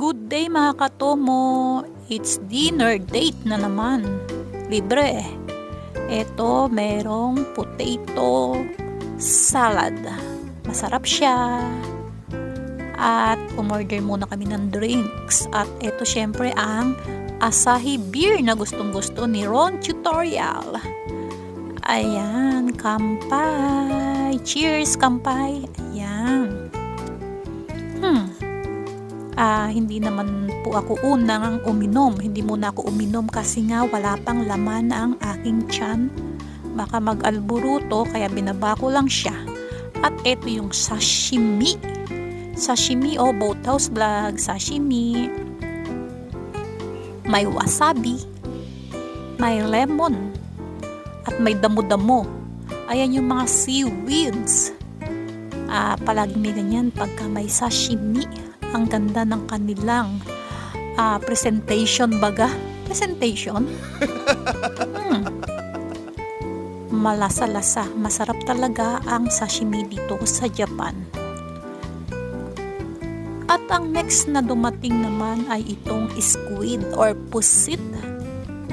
Good day mga katomo! It's dinner date na naman. Libre. Ito, merong potato salad. Masarap siya. At umorder muna kami ng drinks. At ito syempre ang Asahi beer na gustong gusto ni Ron Tutorial. Ayan, kampay. Cheers, kampay. Ayan. Hindi naman po ako unang uminom. Hindi muna ako uminom kasi nga wala pang laman ang aking tiyan. Baka mag-alburuto kaya binaba ko lang siya. At ito yung sashimi. Sashimi o Boathouse Vlog. Sashimi. May wasabi. May lemon. At may damo-damo. Ayan yung mga seaweeds. Palagi may ganyan pagka may sashimi. Ang ganda ng kanilang presentation baga. Presentation? Malasa-lasa. Masarap talaga ang sashimi dito sa Japan. At ang next na dumating naman ay itong squid or pusit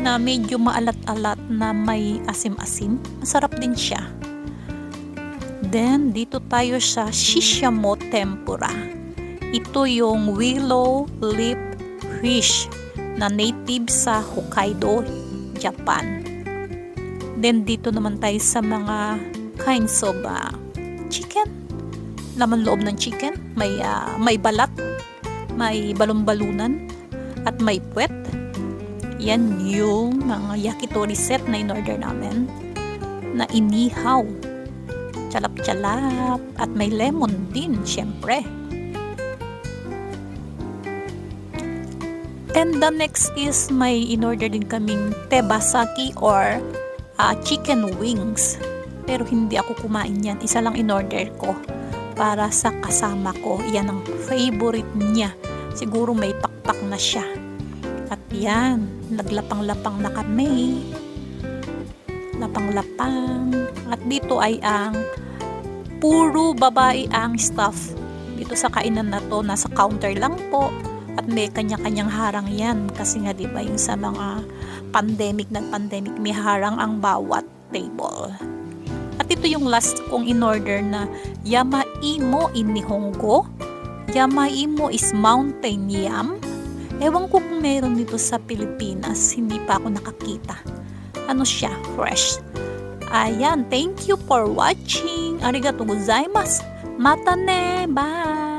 na medyo maalat-alat na may asim-asim. Masarap din siya. Then, dito tayo sa shishamo tempura. Ito yung willow lip fish na native sa Hokkaido, Japan. Then dito naman tayo sa mga kinds of chicken. Laman loob ng chicken. May balat, may balon-balunan, at may puwet. Yan yung mga yakitori set na in-order namin na inihaw. Chalap-chalap. At may lemon din, syempre. And the next is may in-order din kaming tebasaki or chicken wings. Pero hindi ako kumain yan. Isa lang in-order ko para sa kasama ko. Yan ang favorite niya. Siguro may pakpak na siya. At yan, naglapang-lapang na kami. Lapang-lapang. At dito ay ang puro babae ang staff. Dito sa kainan na to, nasa counter lang po. At may kanya-kanyang harang yan. Kasi nga diba yung sa mga pandemic may harang ang bawat table. At ito yung last kong in-order na Yamaimo in Nihongo. Yamaimo is mountain yam. Ewan ko kung meron dito sa Pilipinas. Hindi pa ako nakakita. Ano siya? Fresh. Ayan. Thank you for watching. Arigatou gozaimasu. Mata ne. Bye.